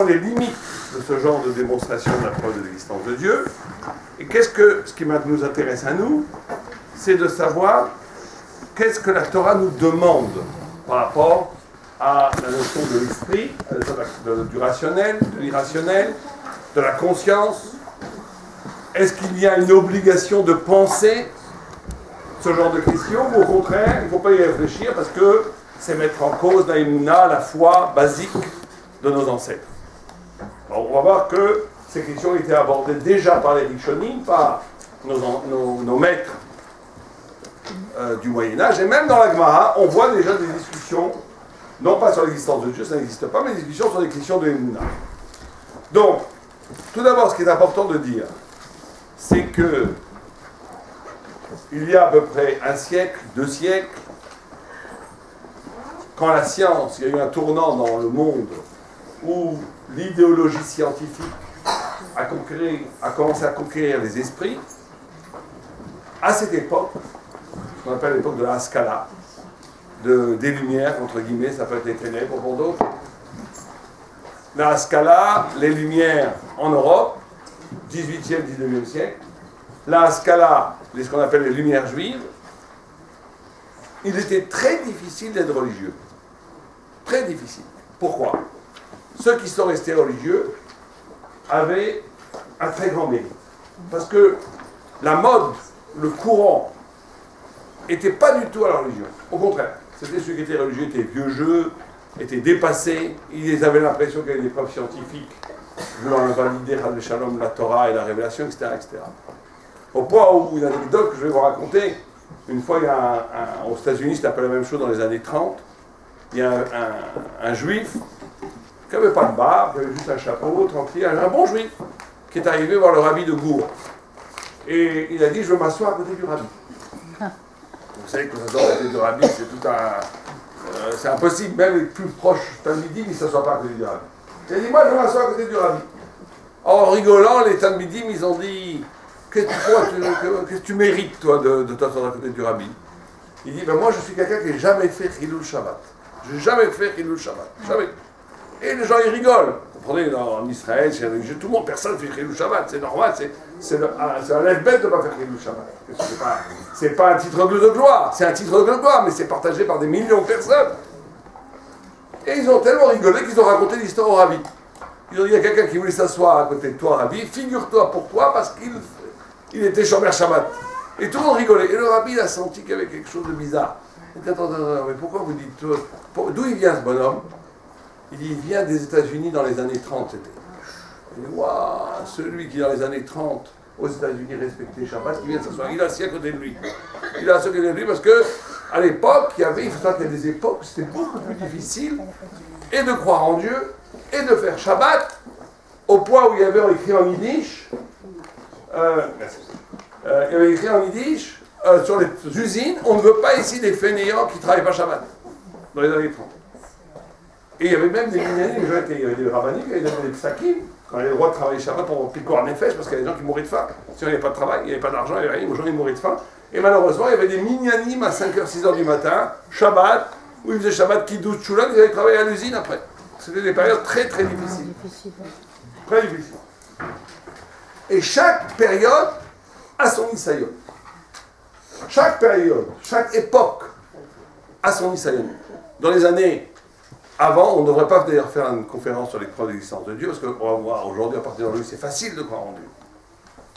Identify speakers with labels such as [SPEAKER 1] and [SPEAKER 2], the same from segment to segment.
[SPEAKER 1] les limites de ce genre de démonstration de la preuve de l'existence de Dieu. Et ce qui nous intéresse à nous, c'est de savoir qu'est-ce que la Torah nous demande par rapport à la notion de l'esprit, du rationnel, de l'irrationnel, de la conscience. Est-ce qu'il y a une obligation de penser ce genre de questions, ou au contraire, il ne faut pas y réfléchir parce que c'est mettre en cause la foi basique de nos ancêtres. Alors, on va voir que ces questions étaient abordées déjà par les Rishonim, par nos maîtres du Moyen-Âge, et même dans la Gemara, on voit déjà des discussions, non pas sur l'existence de Dieu, ça n'existe pas, mais des discussions sur les questions de Emouna. Donc, tout d'abord, ce qui est important de dire, c'est que il y a à peu près un siècle, 2 siècles, quand la science, il y a eu un tournant dans le monde où l'idéologie scientifique a commencé à conquérir les esprits, à cette époque, ce qu'on appelle l'époque de la Haskalah, des lumières, entre guillemets, ça peut être les ténèbres pour d'autres. La Haskalah, les lumières en Europe, 18e, 19e siècle, la Haskalah, ce qu'on appelle les lumières juives, il était très difficile d'être religieux. Très difficile. Pourquoi? Ceux qui sont restés religieux avaient un très grand mérite. Parce que la mode, le courant, n'était pas du tout à la religion. Au contraire, c'était ceux qui étaient religieux, étaient vieux jeux, étaient dépassés, ils avaient l'impression qu'il y avait des preuves scientifiques voulant invalider Chas Shalom, la Torah et la révélation, etc., etc. Au point où, une anecdote que je vais vous raconter, une fois, il y a aux États-Unis, c'était un peu la même chose dans les années 30, il y a un juif qui n'avait pas de barbe, qui avait juste un chapeau, tranquille, un bon juif, qui est arrivé voir le rabbi de Gour. Et il a dit, je veux m'asseoir à côté du rabbi. Vous savez que s'asseoir à côté du rabbi, c'est tout un... c'est impossible, même les plus proches Talmidim, ils ne s'assoient pas à côté du rabbi. Il a dit, moi je veux m'asseoir à côté du rabbi. En rigolant, les Talmidim, ils ont dit, qu'est-ce que tu mérites, toi, de t'asseoir à côté du rabbi? Il dit, ben moi je suis quelqu'un qui n'a jamais fait Chilul Shabbat. Je n'ai jamais fait Chilul Shabbat. Jamais. Et les gens, ils rigolent. Vous comprenez, en Israël, tout le monde, personne ne fait Chilul Shabbat. C'est normal, c'est un lève-bête de ne pas faire Chilul Shabbat. C'est pas un titre de gloire, c'est un titre de gloire, mais c'est partagé par des millions de personnes. Et ils ont tellement rigolé qu'ils ont raconté l'histoire au rabbi. Ils ont dit, il y a quelqu'un qui voulait s'asseoir à côté de toi, rabbi, figure-toi pourquoi, parce qu'il était Shomer Shabbat. Et tout le monde rigolait. Et le rabbi, il a senti qu'il y avait quelque chose de bizarre. Il dit, attends, mais pourquoi vous dites... D'où il vient ce bonhomme? Il dit, il vient des États-Unis dans les années 30, c'était. Il dit, waouh, celui qui dans les années 30, aux États-Unis, respectait Shabbat, qui vient de s'asseoir, il est assis à côté de lui. Il est assis à côté de lui parce que, à l'époque, il faut savoir qu'il y a des époques où c'était beaucoup plus difficile, et de croire en Dieu, et de faire Shabbat, au point où il y avait écrit en yiddish, il y avait écrit en yiddish, sur les usines, on ne veut pas ici des fainéants qui ne travaillent pas Shabbat, dans les années 30. Et il y avait même des minyanim, il y avait des rabbiniques, il y avait des psakim, quand il y avait le droit de travailler Shabbat pour piquer en effet, parce qu'il y avait des gens qui mouraient de faim. Si on n'avait pas de travail, il n'y avait pas d'argent, il n'y avait rien, les gens ils mouraient de faim. Et malheureusement, il y avait des minyanim à 5h, 6h du matin, Shabbat, où ils faisaient Shabbat qui douce Choulan, ils allaient travailler à l'usine après. C'était des périodes très très difficiles. Très difficiles. Et chaque période a son Nisayon. Chaque période, chaque époque a son Nisayon. Dans les années avant, on ne devrait pas d'ailleurs faire une conférence sur les preuves de l'existence de Dieu, parce qu'on va voir aujourd'hui, à partir d'aujourd'hui, c'est facile de croire en Dieu.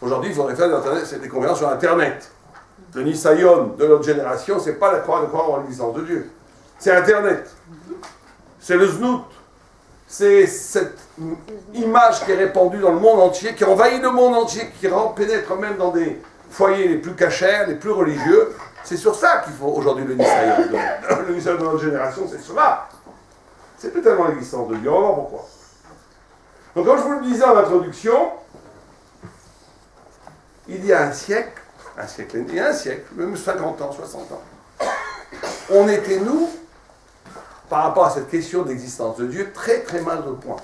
[SPEAKER 1] Aujourd'hui, il faudrait faire des conférences sur Internet. Le Nisayon de notre génération, c'est pas de croire en l'existence de Dieu. C'est Internet. C'est le Znout. C'est cette image qui est répandue dans le monde entier, qui envahit le monde entier, qui pénètre même dans des foyers les plus cachers, les plus religieux. C'est sur ça qu'il faut aujourd'hui le Nisayon. Le Nisayon de notre génération, c'est cela. C'est plus tellement l'existence de Dieu. On va voir pourquoi. Donc, comme je vous le disais en introduction, il y a un siècle, même 50 ans, 60 ans, on était, nous, par rapport à cette question d'existence de Dieu, très très mal au point.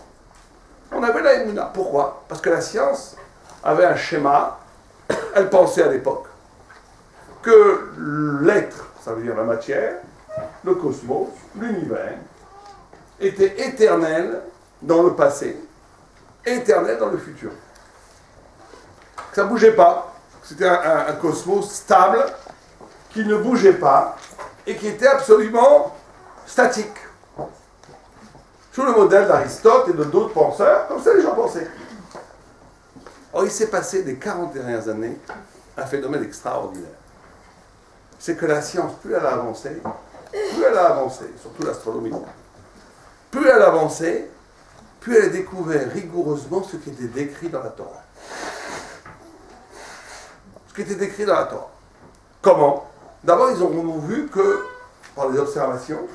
[SPEAKER 1] On avait la Emouna. Pourquoi? Parce que la science avait un schéma, elle pensait à l'époque, que l'être, ça veut dire la matière, le cosmos, l'univers, était éternel dans le passé éternel dans le futur. Ça ne bougeait pas. C'était un cosmos stable, qui ne bougeait pas, et qui était absolument statique. Sous le modèle d'Aristote et de d'autres penseurs, comme ça les gens pensaient. Or, il s'est passé des 40 dernières années un phénomène extraordinaire. C'est que la science, plus elle a avancé, surtout l'astronomie, plus elle a avancé, plus elle a découvert rigoureusement ce qui était décrit dans la Torah. Ce qui était décrit dans la Torah. Comment? D'abord, ils ont vu que, par les observations,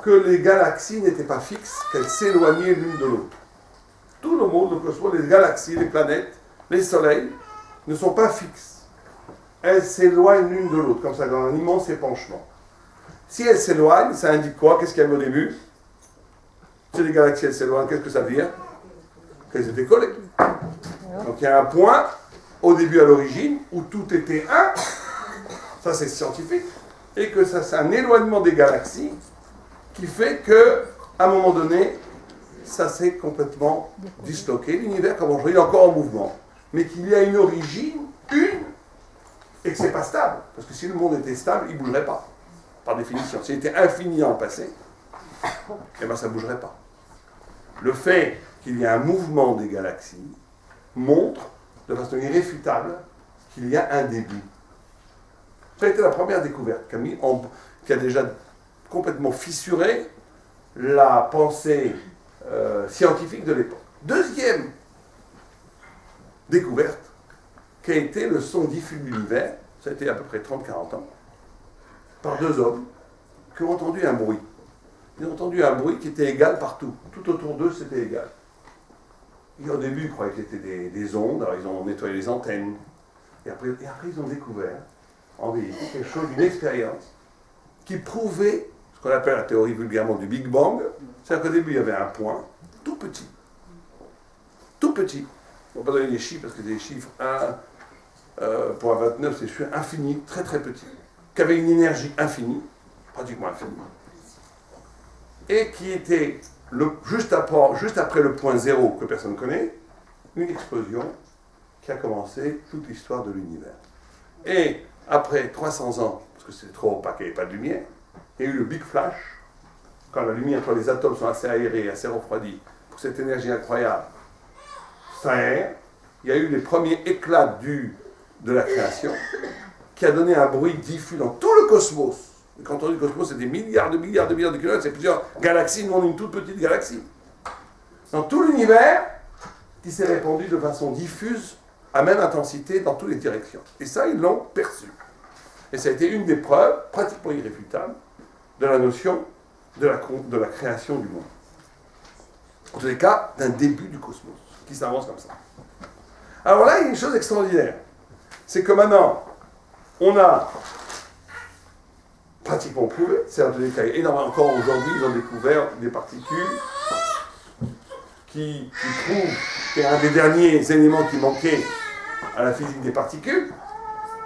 [SPEAKER 1] que les galaxies n'étaient pas fixes, qu'elles s'éloignaient l'une de l'autre. Tout le monde, le cosmos, les galaxies, les planètes, les soleils, ne sont pas fixes. Elles s'éloignent l'une de l'autre, comme ça, dans un immense épanchement. Si elles s'éloignent, ça indique quoi? Qu'est-ce qu'il y avait au début? Si les galaxies, elles s'éloignent, qu'est-ce que ça veut dire? Qu'elles étaient collées. Donc il y a un point, au début, à l'origine, où tout était un, ça c'est scientifique, et que ça c'est un éloignement des galaxies qui fait que, à un moment donné, ça s'est complètement disloqué. L'univers, comme aujourd'hui, il est encore en mouvement, mais qu'il y a une origine, et que c'est pas stable. Parce que si le monde était stable, il ne bougerait pas, par définition. S'il était infini dans le passé, eh bien ça ne bougerait pas. Le fait qu'il y ait un mouvement des galaxies montre, de façon irréfutable, qu'il y a un début. Ça a été la première découverte qui a déjà complètement fissuré la pensée scientifique de l'époque. Deuxième découverte, qui a été le son diffus de l'univers, ça a été à peu près 30-40 ans, par deux hommes qui ont entendu un bruit. Ils ont entendu un bruit qui était égal partout. Tout autour d'eux, c'était égal. Et au début, ils croyaient que c'était des ondes, alors ils ont nettoyé les antennes. Et après ils ont découvert, en vérité, quelque chose, une expérience, qui prouvait ce qu'on appelle la théorie vulgairement du Big Bang. C'est-à-dire qu'au début, il y avait un point, tout petit. Tout petit. On ne va pas donner des chiffres, parce que des chiffres 1 pour un 29, c'est sûr, infini, très très petit. Qui avait une énergie infinie, pratiquement infinie. Et qui était, juste après le point zéro que personne ne connaît, une explosion qui a commencé toute l'histoire de l'univers. Et après 300 ans, parce que c'était trop opaque, il n'y avait pas de lumière, il y a eu le Big Flash, quand la lumière, quand les atomes sont assez aérés, assez refroidis, pour cette énergie incroyable, s'aère. Il y a eu les premiers éclats de la création, qui a donné un bruit diffus dans tout le cosmos. Et quand on dit cosmos, c'est des milliards de kilomètres, c'est plusieurs galaxies, nous on est une toute petite galaxie. Dans tout l'univers, qui s'est répandu de façon diffuse, à même intensité, dans toutes les directions. Et ça, ils l'ont perçu. Et ça a été une des preuves, pratiquement irréfutables, de la notion de la création du monde. En tous les cas, d'un début du cosmos, qui s'avance comme ça. Alors là, il y a une chose extraordinaire. C'est que maintenant, on a pratiquement prouvé, c'est un des cas énorme, encore aujourd'hui, ils ont découvert des particules qui prouvent qu'il y a un des derniers éléments qui manquait à la physique des particules,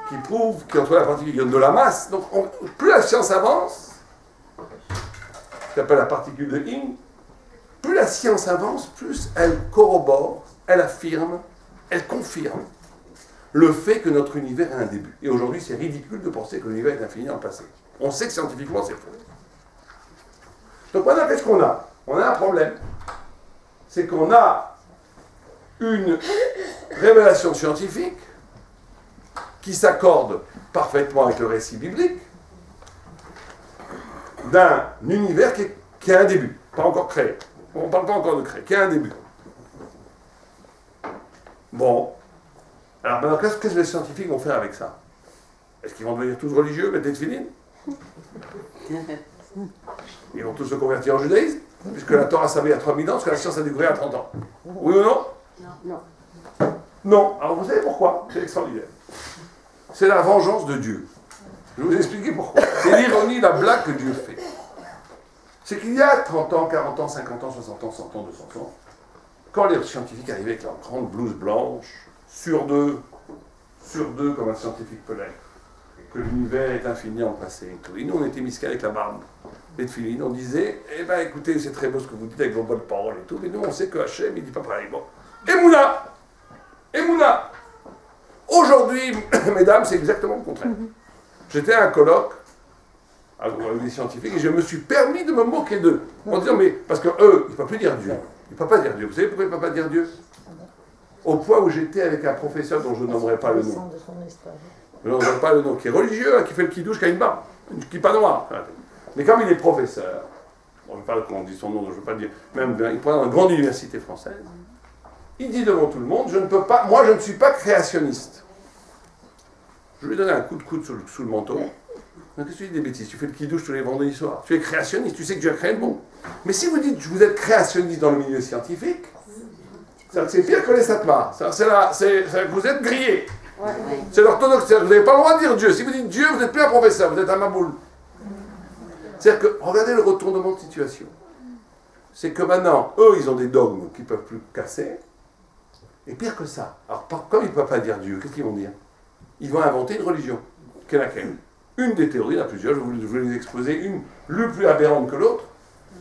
[SPEAKER 1] qui prouve qu'entre la particule, il y a de la masse. Donc, plus la science avance, ce qu'on appelle la particule de Higgs, plus la science avance, plus elle corrobore, elle affirme, elle confirme le fait que notre univers a un début. Et aujourd'hui, c'est ridicule de penser que l'univers est infini dans le passé. On sait que scientifiquement, c'est faux. Donc maintenant, qu'est-ce qu'on a? On a un problème. C'est qu'on a une révélation scientifique qui s'accorde parfaitement avec le récit biblique d'un univers qui a un début, pas encore créé. On ne parle pas encore de créer, qui a un début. Bon. Alors maintenant, qu'est-ce que les scientifiques vont faire avec ça? Est-ce qu'ils vont devenir tous religieux, mettre des tefilines? Ils vont tous se convertir en judaïsme? Puisque la Torah savait à 3000 ans, ce que la science a découvert à 30 ans. Oui ou non?
[SPEAKER 2] Non.
[SPEAKER 1] Non. Alors vous savez pourquoi? C'est extraordinaire. C'est la vengeance de Dieu. Je vais vous expliquer pourquoi. C'est l'ironie, la blague que Dieu fait. C'est qu'il y a 30 ans, 40 ans, 50 ans, 60 ans, 100 ans, 200 ans, quand les scientifiques arrivaient avec leur grande blouse blanche, sur deux, comme un scientifique peut l'être, que l'univers est infini en passé et tout. Et nous, on était misqués avec la barbe. les tefilines, on disait, eh ben écoutez, c'est très beau ce que vous dites avec vos bonnes paroles et tout, mais nous on sait que Hachem, il dit pas pareil. Bon. Emouna! Emouna! Aujourd'hui, mesdames, c'est exactement le contraire. J'étais à un colloque avec des scientifiques et je me suis permis de me moquer d'eux. En disant, mais parce que eux, ils ne peuvent plus dire Dieu. Ils ne peuvent pas dire Dieu. Vous savez pourquoi ils ne peuvent pas dire Dieu? Au point où j'étais avec un professeur dont je ne nommerai pas le nom. Je ne nommerai pas le nom, qui est religieux, qui fait le kidouche, qui a une barbe, une kippa noire. Mais comme il est professeur, bon, je ne sais pas comment on dit son nom, je ne veux pas le dire, même il prend dans une grande université française, il dit devant tout le monde, je ne peux pas, moi je ne suis pas créationniste. Je lui ai donné un coup de coude sous le manteau. Qu'est-ce que tu dis des bêtises? Tu fais le kidouche tous les vendredis soirs. Tu es créationniste, tu sais que Dieu a créé le monde. Mais si vous dites que vous êtes créationniste dans le milieu scientifique, c'est pire que les satmars. Vous êtes grillés. C'est l'orthodoxe. Vous n'avez pas le droit de dire Dieu. Si vous dites Dieu, vous n'êtes plus un professeur, vous êtes un maboule. C'est-à-dire que, regardez le retournement de situation. C'est que maintenant, eux, ils ont des dogmes qu'ils ne peuvent plus casser. Et pire que ça. Alors, comme ils ne peuvent pas dire Dieu, qu'est-ce qu'ils vont dire? Ils vont inventer une religion. Quelle est laquelle? Une des théories, il y en a plusieurs, je vais les exposer, une le plus aberrante que l'autre.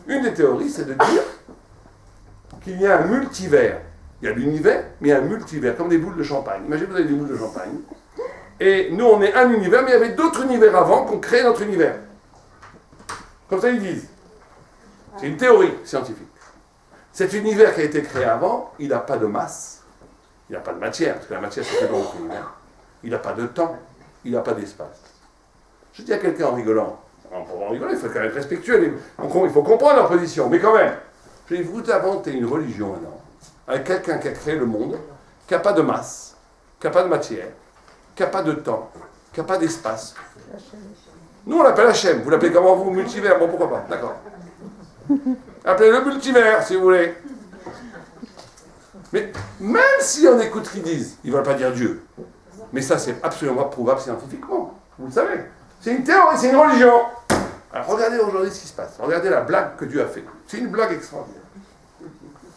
[SPEAKER 1] Une des théories, c'est de dire qu'il y a un multivers. Il y a l'univers, mais il y a un multivers, comme des boules de champagne. Imaginez que vous avez des boules de champagne. Et nous, on est un univers, mais il y avait d'autres univers avant qu'on crée notre univers. Comme ça, ils disent. C'est une théorie scientifique. Cet univers qui a été créé avant, il n'a pas de masse, il n'a pas de matière, parce que la matière, c'est que dans notre univers. Il n'a pas de temps, il n'a pas d'espace. Je dis à quelqu'un en rigolant, on peut en rigoler, il faut quand même être respectueux, il faut comprendre leur position, mais quand même, je dis, vous inventez une religion maintenant, avec quelqu'un qui a créé le monde, qui n'a pas de masse, qui n'a pas de matière, qui n'a pas de temps, qui n'a pas d'espace. Nous, on l'appelle Hachem. Vous l'appelez comment, vous? Multivers? Bon, pourquoi pas, d'accord. Appelez-le multivers, si vous voulez. Mais même si on écoute ce qu'ils disent, ils ne veulent pas dire Dieu. Mais ça, c'est absolument pas prouvable scientifiquement. Vous le savez. C'est une théorie, c'est une religion. Alors, regardez aujourd'hui ce qui se passe. Regardez la blague que Dieu a faite. C'est une blague extraordinaire.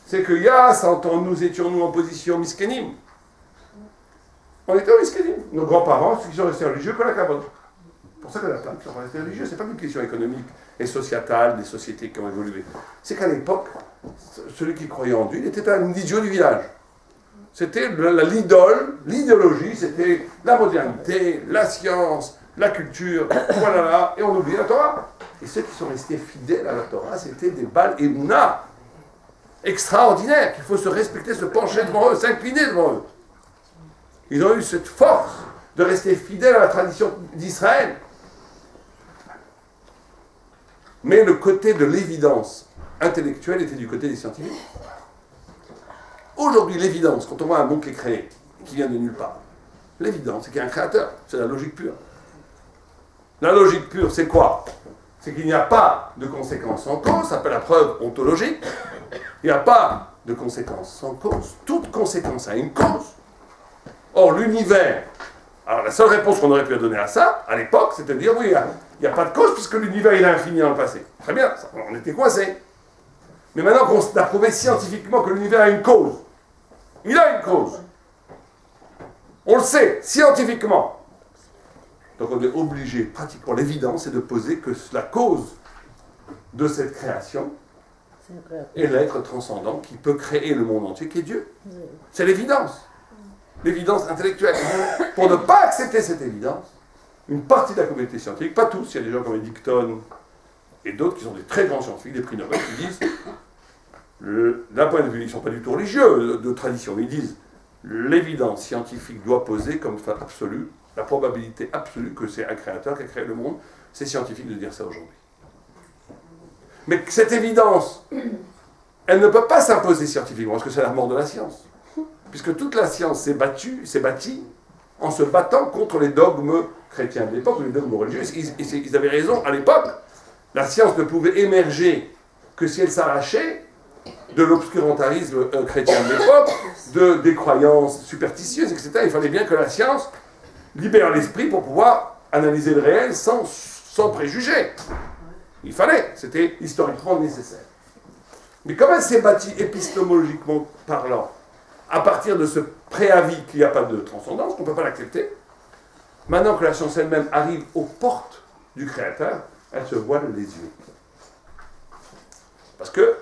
[SPEAKER 1] C'est qu'il y a 100 ans, nous étions en position miskénim. On était au miskénim. Nos grands-parents, ceux qui sont restés religieux, que la cabane. C'est pour ça qu'il y en a plein qui sont restés religieux. Ce n'est pas une question économique et sociétale des sociétés qui ont évolué. C'est qu'à l'époque, celui qui croyait en Dieu, il était un idiot du village. C'était l'idéologie, c'était la modernité, la science, la culture, voilà, et on oublie la Torah. Et ceux qui sont restés fidèles à la Torah, c'était des Baal Emouna extraordinaires, qu'il faut se respecter, se pencher devant eux, s'incliner devant eux. Ils ont eu cette force de rester fidèles à la tradition d'Israël. Mais le côté de l'évidence intellectuelle était du côté des scientifiques. Aujourd'hui, l'évidence, quand on voit un monde qui est créé, qui vient de nulle part, l'évidence, c'est qu'il y a un créateur. C'est la logique pure. La logique pure, c'est quoi? C'est qu'il n'y a pas de conséquences sans cause, ça s'appelle la preuve ontologique. Il n'y a pas de conséquences sans cause. Toute conséquence a une cause. Or, l'univers, alors la seule réponse qu'on aurait pu donner à ça, à l'époque, c'était de dire, oui, il n'y a pas de cause puisque l'univers, il est infini dans le passé. Très bien, on était coincés. Mais maintenant qu'on a prouvé scientifiquement que l'univers a une cause, il a une cause. On le sait, scientifiquement. Donc on est obligé, pratiquement, l'évidence, c'est de poser que la cause de cette création est l'être transcendant qui peut créer le monde entier, qui est Dieu. C'est l'évidence. L'évidence intellectuelle. Pour ne pas accepter cette évidence, une partie de la communauté scientifique, pas tous, il y a des gens comme Eddington et d'autres qui sont des très grands scientifiques, des prix Nobel, qui disent, d'un point de vue, ils ne sont pas du tout religieux de tradition, ils disent l'évidence scientifique doit poser comme fait absolu la probabilité absolue que c'est un créateur qui a créé le monde. C'est scientifique de dire ça aujourd'hui. Mais cette évidence, elle ne peut pas s'imposer scientifiquement, parce que c'est la mort de la science. Puisque toute la science s'est bâtie en se battant contre les dogmes chrétiens de l'époque, les dogmes religieux. Ils avaient raison, à l'époque, la science ne pouvait émerger que si elle s'arrachait de l'obscurantarisme chrétien de l'époque, des croyances superstitieuses, etc. Il fallait bien que la science libère l'esprit pour pouvoir analyser le réel sans préjugés. Il fallait, c'était historiquement nécessaire. Mais comme elle s'est bâtie épistémologiquement parlant, à partir de ce préavis qu'il n'y a pas de transcendance, qu'on ne peut pas l'accepter, maintenant que la science elle-même arrive aux portes du Créateur, elle se voile les yeux. Parce que,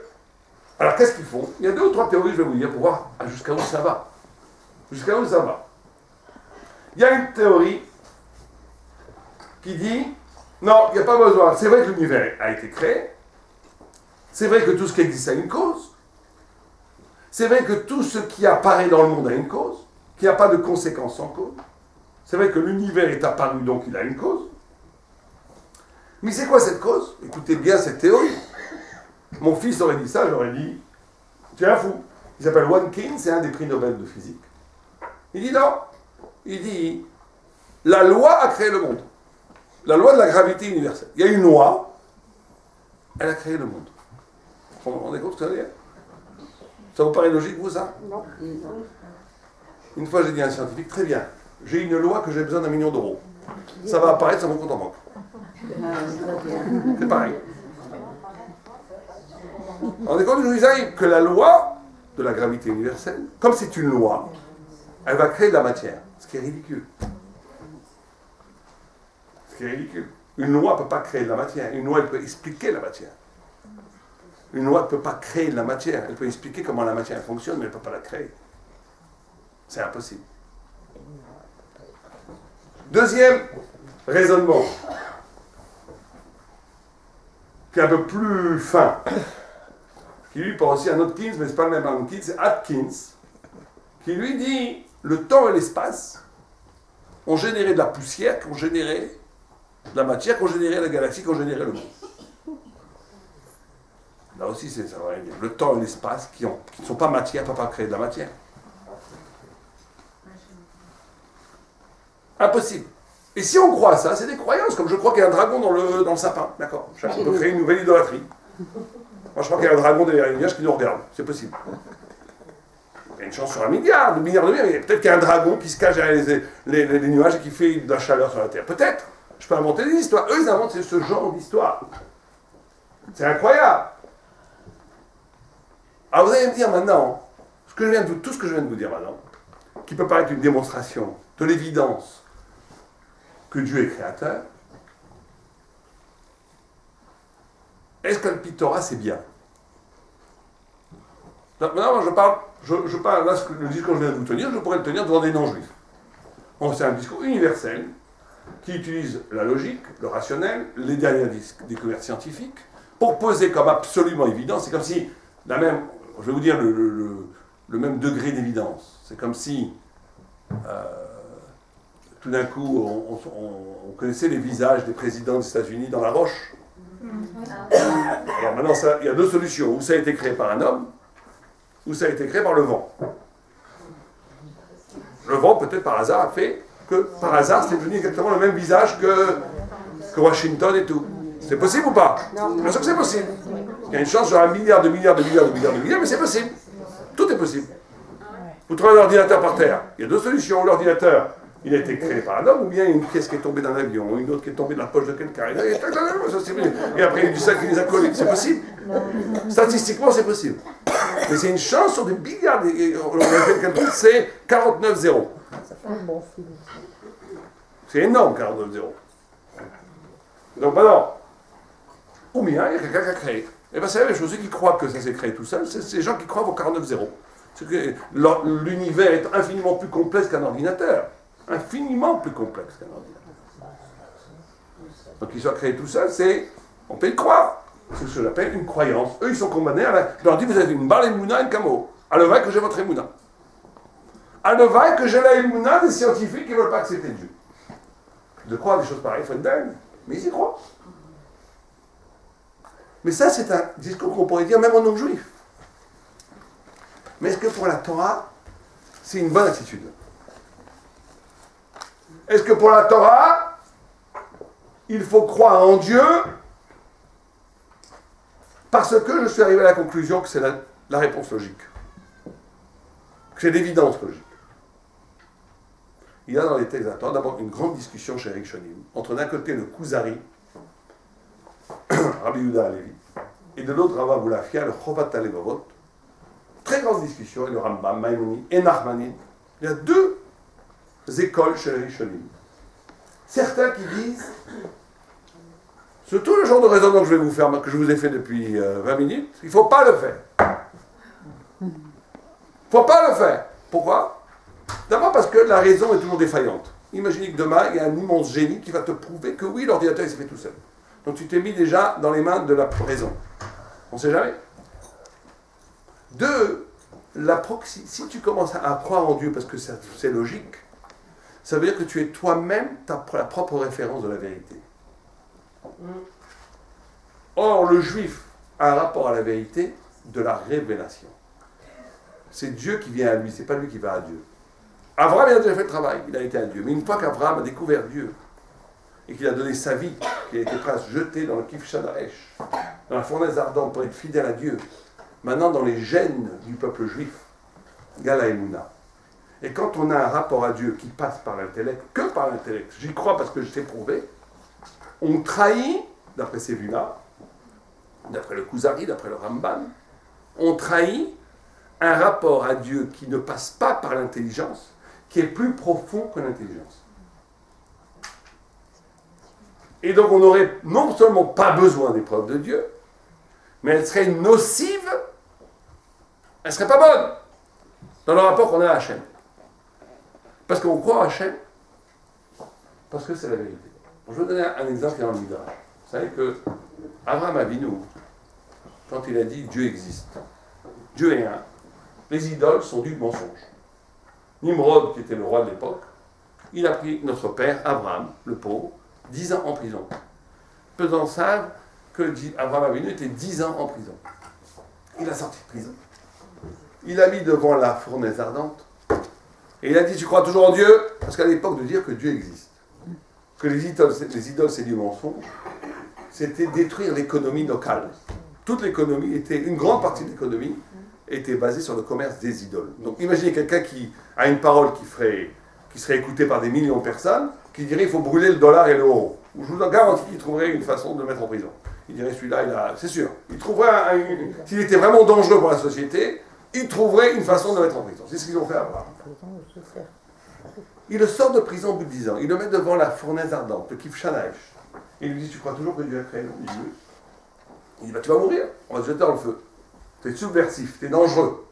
[SPEAKER 1] alors qu'est-ce qu'ils font? Il y a 2 ou 3 théories, je vais vous dire, pour voir jusqu'à où ça va. Jusqu'à où ça va. Il y a une théorie qui dit, non, il n'y a pas besoin. C'est vrai que l'univers a été créé. C'est vrai que tout ce qui existe a une cause. C'est vrai que tout ce qui apparaît dans le monde a une cause, qu'il n'y a pas de conséquences sans cause. C'est vrai que l'univers est apparu, donc il a une cause. Mais c'est quoi cette cause? Écoutez bien cette théorie. Mon fils aurait dit ça, j'aurais dit, tu es un fou. Il s'appelle Watkins, c'est un des prix Nobel de physique. Il dit non. Il dit, la loi a créé le monde. La loi de la gravité universelle. Il y a une loi, elle a créé le monde. Vous vous rendez compte ce que ça veut dire? Ça vous paraît logique, vous, ça?
[SPEAKER 2] Non.
[SPEAKER 1] Une fois, j'ai dit à un scientifique, très bien, j'ai une loi que j'ai besoin d'1 million d'euros. Ça va apparaître sur mon compte en banque. C'est pareil. Vous vous rendez compte, je vous disais que la loi de la gravité universelle, comme c'est une loi, elle va créer de la matière. Ce qui est ridicule. Ce qui est ridicule. Une loi ne peut pas créer de la matière. Une loi, elle peut expliquer la matière. Une loi ne peut pas créer de la matière. Elle peut expliquer comment la matière fonctionne, mais elle ne peut pas la créer. C'est impossible. Deuxième raisonnement, qui est un peu plus fin, qui lui pense aussi à Atkins, mais ce n'est pas le même Atkins, c'est Atkins, qui lui dit le temps et l'espace ont généré de la poussière, qui ont généré de la matière, qui ont généré la galaxie, qui ont généré le monde. Là aussi, c'est ça. Le temps et l'espace qui ne sont pas matière, ne peuvent pas créer de la matière. Impossible. Et si on croit à ça, c'est des croyances, comme je crois qu'il y a un dragon dans le sapin. D'accord. Chacun peut créer une nouvelle idolâtrie. Moi, je crois qu'il y a un dragon derrière les nuages qui nous regarde. C'est possible. Il y a une chance sur 1 milliard, 2 milliards de milliards. Peut-être qu'il y a un dragon qui se cache derrière les nuages et qui fait de la chaleur sur la Terre. Peut-être. Je peux inventer des histoires. Eux, ils inventent ce genre d'histoire. C'est incroyable. Alors vous allez me dire maintenant, tout ce que je viens de vous dire maintenant, qui peut paraître une démonstration de l'évidence que Dieu est créateur, est-ce que le Pictorat c'est bien? Maintenant, moi, je parle là, le discours que je viens de vous tenir, je pourrais le tenir devant des non-juifs. Bon, c'est un discours universel qui utilise la logique, le rationnel, les dernières découvertes scientifiques, pour poser comme absolument évident, c'est comme si, je vais vous dire le même degré d'évidence. C'est comme si, tout d'un coup, on connaissait les visages des présidents des États-Unis dans la roche. Alors maintenant, il y a 2 solutions. Ou ça a été créé par un homme, ou ça a été créé par le vent. Le vent, peut-être par hasard, a fait que, par hasard, c'est devenu exactement le même visage que Washington et tout. C'est possible ou pas? Bien sûr que c'est possible. Il y a une chance sur 1 milliard de milliards, mais c'est possible. Tout est possible. Vous trouvez un ordinateur par terre. Il y a 2 solutions. L'ordinateur, il a été créé par un homme, ou bien une pièce qui est tombée d'un avion, ou une autre qui est tombée dans la poche de quelqu'un. Et après, il y a du sang qui les a collés. C'est possible. Statistiquement, c'est possible. Mais c'est une chance sur des milliards. On a fait le calcul, c'est 49-0. C'est énorme, 49-0. Donc maintenant, ou bien il y a quelqu'un qui a créé. Et bien c'est la même chose, ceux qui croient que ça s'est créé tout seul, c'est les gens qui croient au 49-0. L'univers est infiniment plus complexe qu'un ordinateur. Infiniment plus complexe qu'un ordinateur. Donc qu'il soit créé tout seul, on peut y croire. C'est ce que j'appelle une croyance. Eux, ils sont condamnés je leur dis, vous avez une balle émouna, une camo. Alevai que j'ai votre émouna. Alevai que j'ai la émouna des scientifiques qui ne veulent pas accepter Dieu. De croire des choses pareilles, il faut être dingue. Mais ils y croient. Mais ça, c'est un discours qu'on pourrait dire même en non-juif. Mais est-ce que pour la Torah, c'est une bonne attitude? Est-ce que pour la Torah, il faut croire en Dieu parce que je suis arrivé à la conclusion que c'est la réponse logique, que c'est l'évidence logique? Il y a dans les textes d'abord une grande discussion chez Eric Shonim entre d'un côté le Kuzari, Rabbi Yehuda Halevi, et de l'autre Rava Boulafia, le Chovat Halevavot. Très grande discussion, et le Rambam, Maïmonide et Nachmanide. Il y a 2 écoles chez les Rishonim. Certains qui disent Sur tout le genre de raisonnement que je vais vous faire, que je vous ai fait depuis 20 minutes, il ne faut pas le faire. Il ne faut pas le faire. Pourquoi? D'abord parce que la raison est toujours défaillante. Imaginez que demain, il y a un immense génie qui va te prouver que oui, l'ordinateur, il s'est fait tout seul. Donc tu t'es mis déjà dans les mains de la raison. On ne sait jamais. Deux, si tu commences à croire en Dieu parce que c'est logique, ça veut dire que tu es toi-même la propre référence de la vérité. Or, le juif a un rapport à la vérité de la révélation. C'est Dieu qui vient à lui, c'est pas lui qui va à Dieu. Abraham, il a déjà fait le travail, il a été à Dieu. Mais une fois qu'Abraham a découvert Dieu, et qu'il a donné sa vie, qu'il a été prêt à se jeter dans le Kivshadaesh, dans la fournaise ardente pour être fidèle à Dieu, maintenant dans les gènes du peuple juif, Gala Emouna. Et quand on a un rapport à Dieu qui passe par l'intellect, que par l'intellect, j'y crois parce que je t'ai prouvé, on trahit, d'après ces vues-là, d'après le Kuzari, d'après le Ramban, on trahit un rapport à Dieu qui ne passe pas par l'intelligence, qui est plus profond que l'intelligence. Et donc on n'aurait non seulement pas besoin des preuves de Dieu, mais elle serait nocive, elle ne serait pas bonne dans le rapport qu'on a à Hachem. Parce qu'on croit à Hachem, parce que c'est la vérité. Je vais vous donner un exemple dans le Midrash. Vous savez que Abraham Avinu, quand il a dit Dieu existe, Dieu est un, les idoles sont du mensonge. Nimrod, qui était le roi de l'époque, il a pris notre père, Abraham, le pauvre, 10 ans en prison. Peu d'en savent que Abraham Avinu était 10 ans en prison. Il a sorti de prison. Il a mis devant la fournaise ardente. Et il a dit, tu crois toujours en Dieu? Parce qu'à l'époque, de dire que Dieu existe, que les idoles c'est du mensonge, c'était détruire l'économie locale. Toute l'économie une grande partie de l'économie était basée sur le commerce des idoles. Donc imaginez quelqu'un qui a une parole qui serait écoutée par des millions de personnes, qui dirait il faut brûler le dollar et l'euro. Je vous en garantis qu'il trouverait une façon de le mettre en prison. Il dirait celui-là, c'est sûr. Il trouverait, s'il était vraiment dangereux pour la société, il trouverait une façon de le mettre en prison. C'est ce qu'ils ont fait à Abraham. Il le sort de prison au bout de 10 ans. Il le met devant la fournaise ardente, le Kivshadaesh. Et il lui dit, tu crois toujours que Dieu a créé l'homme? Il dit oui. Il dit, bah, tu vas mourir, on va te jeter dans le feu. Tu es subversif, tu es dangereux.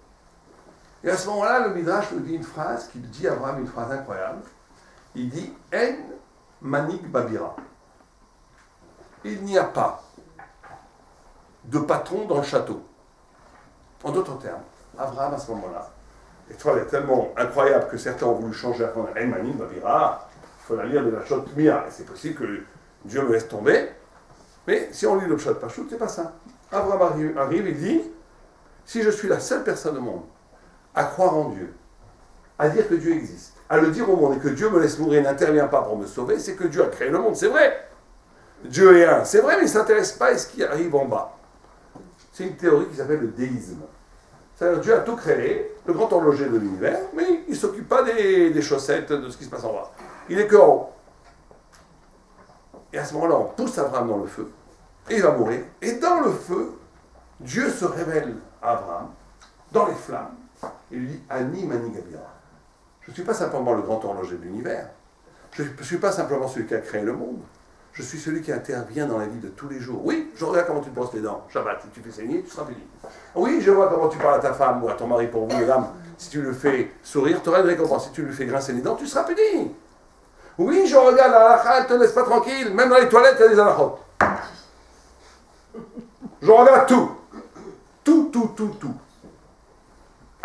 [SPEAKER 1] Et à ce moment-là, le Midrash nous dit une phrase, qui dit à Abraham une phrase incroyable. Il dit, En manig babira. Il n'y a pas de patron dans le château. En d'autres termes, Abraham à ce moment-là, et toi, elle est tellement incroyable que certains ont voulu changer la fin de En manig babira. Il faut la lire de la Shot Mia. Et c'est possible que Dieu me laisse tomber. Mais si on lit le Shot Pashut, c'est pas ça. Abraham arrive, il dit, si je suis la seule personne au monde à croire en Dieu, à dire que Dieu existe, à le dire au monde et que Dieu me laisse mourir et n'intervient pas pour me sauver, c'est que Dieu a créé le monde, c'est vrai. Dieu est un, c'est vrai, mais il ne s'intéresse pas à ce qui arrive en bas. C'est une théorie qui s'appelle le déisme. C'est-à-dire Dieu a tout créé, le grand horloger de l'univers, mais il ne s'occupe pas des chaussettes, de ce qui se passe en bas. Il est que en haut. Et à ce moment-là, on pousse Abraham dans le feu, et il va mourir. Et dans le feu, Dieu se révèle à Abraham, dans les flammes, et lui dit, Ani Mani Gabira. Je ne suis pas simplement le grand horloger de l'univers. Je ne suis pas simplement celui qui a créé le monde. Je suis celui qui intervient dans la vie de tous les jours. Oui, je regarde comment tu te brosses les dents. Shabbat, si tu fais saigner, tu seras puni. Oui, je vois comment tu parles à ta femme ou à ton mari pour vous, mesdames. Si tu le fais sourire, tu auras une récompense. Si tu lui fais grincer les dents, tu seras puni. Oui, je regarde la halakha, elle ne te laisse pas tranquille. Même dans les toilettes, il y a des halakhot. Je regarde tout. Tout.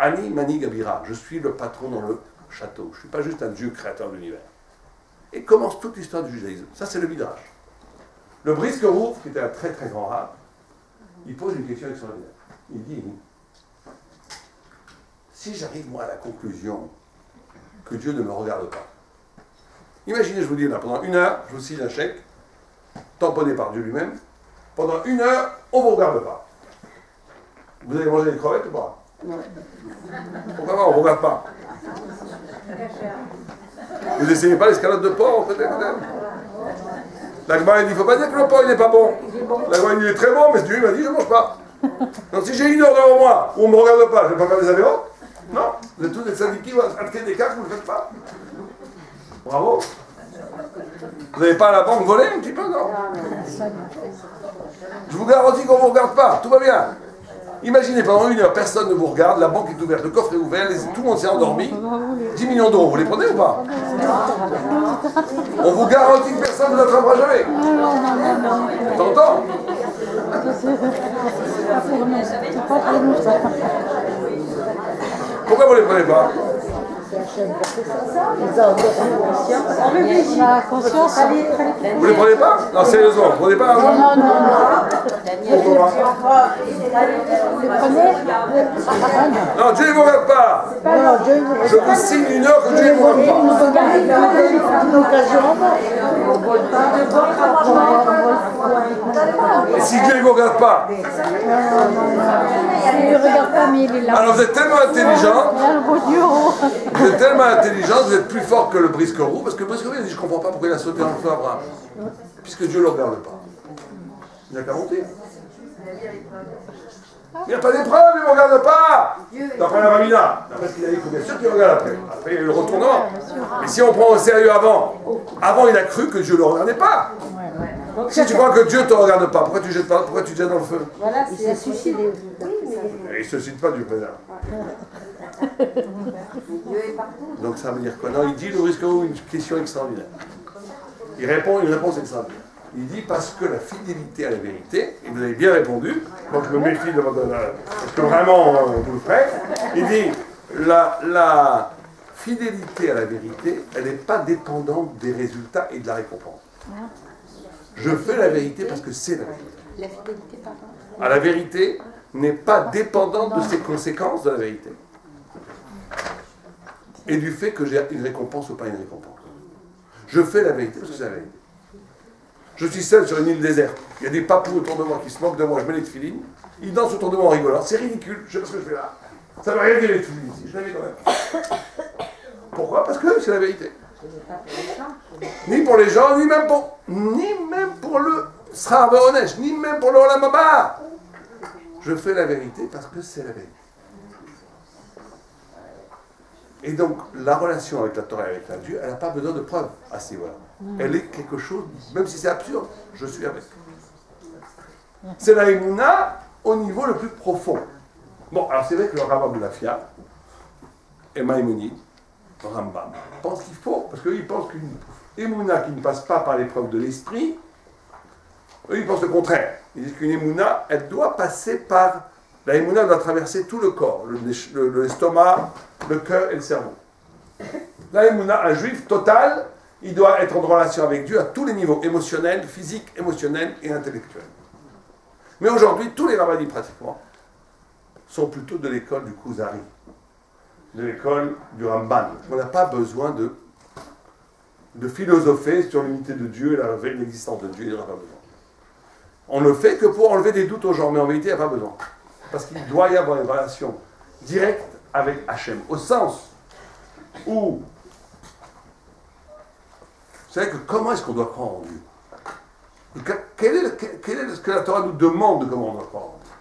[SPEAKER 1] Ani Mani Gabira. Je suis le patron dans le château. Je ne suis pas juste un Dieu créateur de l'univers. Et commence toute l'histoire du judaïsme. Ça, c'est le Midrash. Le Brisker-Ruf, qui était un très très grand rab, il pose une question extraordinaire. Il dit, si j'arrive moi à la conclusion que Dieu ne me regarde pas, imaginez, je vous dis là, pendant 1 heure, je vous signe un chèque, tamponné par Dieu lui-même, pendant 1 heure, on ne vous regarde pas. Vous allez manger des crevettes ou pas? Non. Pourquoi pas, on ne vous regarde pas? Vous n'essayez pas l'escalade de porc, peut-être? L'Agma, il dit, il ne faut pas dire que le porc, il n'est pas bon. L'Agma, il dit, il est très bon, mais Dieu, il m'a dit, je ne mange pas. Donc si j'ai 1 heure devant moi, où on ne me regarde pas, je ne vais pas faire des avéros? Non. Vous êtes tous des syndiqués, à des cas que vous ne le faites pas. Bravo. Vous n'avez pas à la banque volé un petit peu, non? Je vous garantis qu'on ne vous regarde pas, tout va bien. Imaginez pendant 1 heure, personne ne vous regarde, la banque est ouverte, le coffre est ouvert, tout le monde s'est endormi. 10 millions d'euros, vous les prenez ou pas? On vous garantit que personne ne vous attrapera jamais. T'entends? Pourquoi vous ne les prenez pas?
[SPEAKER 2] La conscience.
[SPEAKER 1] Vous ne les prenez pas? Non, sérieusement, vous ne prenez pas l'argent?
[SPEAKER 2] Non, non, non.
[SPEAKER 1] Pourquoi? Non, Dieu ne vous regarde pas. Je vous signe 1 heure que Dieu ne vous regarde pas. Et si Dieu ne vous regarde pas?
[SPEAKER 2] Il ne regarde pas, mais il est là.
[SPEAKER 1] Alors vous êtes tellement intelligent.
[SPEAKER 2] Il y a le beau Dieu.
[SPEAKER 1] Vous êtes tellement intelligent, vous êtes plus fort que le brisqueroux, parce que le brisqueroux, il a dit, je ne comprends pas pourquoi il a sauté dans le feu Abraham. Puisque Dieu ne le regarde pas. Il n'a qu'à monter. Il n'y a pas d'épreuve, il ne me regarde pas. D'après la Ramina, d'après ce qu'il a dit, bien sûr qu'il regarde après. Après, il y a eu le retournement. Mais si on prend au sérieux avant il a cru que Dieu ne le regardait pas. Si tu crois que Dieu ne te regarde pas, pourquoi tu jettes pas, pourquoi tu te jettes dans le feu?
[SPEAKER 3] Voilà, c'est suicidé.
[SPEAKER 1] Il ne se cite pas du président.
[SPEAKER 3] Dieu est partout.
[SPEAKER 1] Donc ça veut dire quoi? Non, il dit le brisqueroux une question extraordinaire. Il répond une réponse extraordinaire. Il dit parce que la fidélité à la vérité, et vous avez bien répondu, donc je me méfie de votre... Parce que vraiment, vous le ferez. Il dit, la fidélité à la vérité, elle n'est pas dépendante des résultats et de la récompense. Je fais la vérité parce que c'est la vérité.
[SPEAKER 3] La fidélité, pardon.
[SPEAKER 1] À la vérité n'est pas dépendante de ses conséquences de la vérité. Et du fait que j'ai une récompense ou pas une récompense. Je fais la vérité parce que c'est la vérité. Je suis seul sur une île déserte. Il y a des papous autour de moi qui se moquent de moi. Je mets les tefilines. Ils dansent autour de moi en rigolant. C'est ridicule. Je sais pas ce que je fais là. Ça ne veut rien dire les tefilines ici. Je l'avais quand même. Pourquoi? Parce que c'est la vérité. Ni pour les gens, ni même pour le Srar Ve'onesh, ni même pour le Olam Haba. Je fais la vérité parce que c'est la vérité. Et donc, la relation avec la Torah et avec la Dieu, elle n'a pas besoin de preuves à ce niveau-là. Elle est quelque chose, même si c'est absurde, je suis avec. C'est la Emouna au niveau le plus profond. Bon, alors c'est vrai que le Rambam de la Fia et Maïmonide, le Rambam, pensent qu'il faut, parce qu'eux ils pensent qu'une Emouna qui ne passe pas par l'épreuve de l'esprit, eux ils pensent le contraire. Ils disent qu'une Emouna, elle doit passer par... La Emouna doit traverser tout le corps, l'estomac, le cœur et le cerveau. La Emouna, un juif total, il doit être en relation avec Dieu à tous les niveaux, émotionnels, physiques, émotionnels et intellectuels. Mais aujourd'hui, tous les rabbinim pratiquement sont plutôt de l'école du Kuzari, de l'école du Ramban. On n'a pas besoin de philosopher sur l'unité de Dieu et l'existence de Dieu, il n'y en a pas besoin. On ne fait que pour enlever des doutes aux gens, mais en vérité, il n'y a pas besoin. Parce qu'il doit y avoir une relation directe avec Hachem, au sens où... Vous savez que comment est-ce qu'on doit croire en Dieu? Et quel est ce que la Torah nous demande de comment on doit croire en Dieu?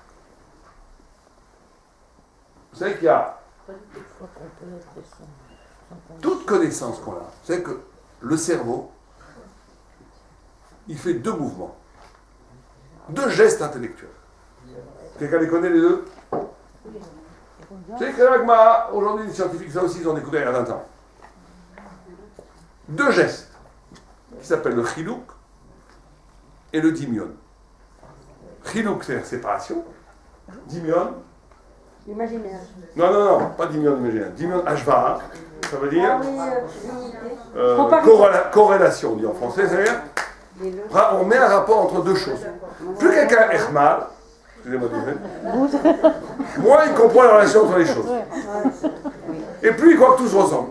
[SPEAKER 1] Vous savez qu'il y a toute connaissance qu'on a. Vous savez que le cerveau, il fait 2 mouvements, 2 gestes intellectuels. Quelqu'un les connaît les 2? Vous savez que l'Agma, aujourd'hui les scientifiques, ça aussi, ils ont découvert il y a 20 ans. 2 gestes qui s'appellent le chilouk et le dimion. Chilouk, c'est la séparation. Dimion.
[SPEAKER 3] L'imaginaire.
[SPEAKER 1] Non, pas dimion imaginaire. Dimion ashva, ça veut dire corrélation, on dit en français, c'est-à-dire on met un rapport entre 2 choses. Plus quelqu'un est mal, excusez-moi de moins il comprend la relation entre les choses. Et plus il croit que tout se ressemble.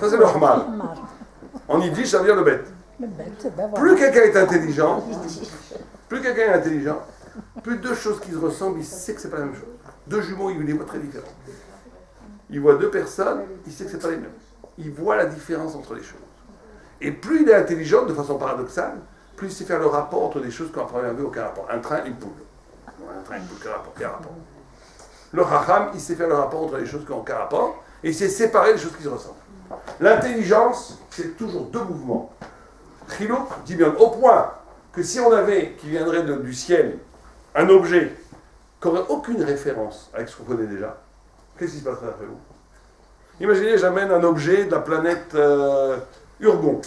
[SPEAKER 1] Ça c'est le Hamal. En yiddish, ça veut dire le bête. Plus quelqu'un est intelligent, plus 2 choses qui se ressemblent, il sait que c'est pas la même chose. 2 jumeaux, il les voit très différents. Il voit 2 personnes, il sait que c'est pas les mêmes. Il voit la différence entre les choses. Et plus il est intelligent, de façon paradoxale, plus il sait faire le rapport entre des choses qu'on n'a pas vu aucun rapport. Un train, une poule. Un train, une poule, quel rapport? Le Chacham, il sait faire le rapport entre les choses qui n'ont aucun rapport, et il sait séparer les choses qui se ressemblent. L'intelligence, c'est toujours 2 mouvements. Chiluk, Dimion. Au point que si on avait, qui viendrait du ciel, un objet qui n'aurait aucune référence avec ce qu'on connaît déjà, qu'est-ce qui se passerait après vous? Imaginez, j'amène un objet de la planète Urgon,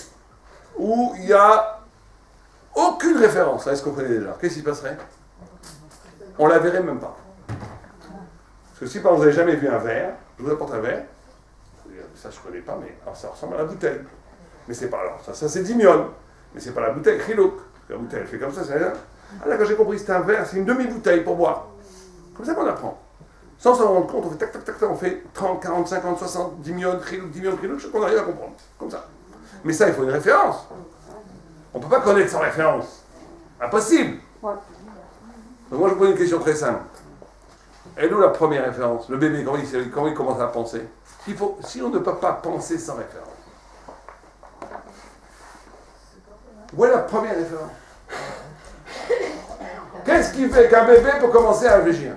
[SPEAKER 1] où il n'y a aucune référence à ce qu'on connaît déjà. Qu'est-ce qui se passerait? On ne la verrait même pas. Parce que si par exemple, vous n'avez jamais vu un verre, je vous apporte un verre, ça je ne connais pas, mais alors, ça ressemble à la bouteille. Mais c'est pas alors, ça c'est Dimion, mais c'est pas la bouteille Chiluk. La bouteille elle fait comme ça, c'est rien. Ah là, quand j'ai compris, c'était un verre, c'est une demi-bouteille pour boire. Comme ça qu'on apprend. Sans s'en rendre compte, on fait tac, tac, tac, tac, on fait 30, 40, 50, 60, 10 millions de Chiluk, 10 millions de Chiluk, qu'on arrive à comprendre. Comme ça. Mais ça, il faut une référence. On ne peut pas connaître sans référence. Impossible.
[SPEAKER 3] Ouais.
[SPEAKER 1] Donc moi, je vous pose une question très simple. Elle est où la première référence? Le bébé, quand il commence à penser? Si on ne peut pas penser sans référence. Où est la première référence? Qu'est-ce qui fait qu'un bébé peut commencer à réfléchir?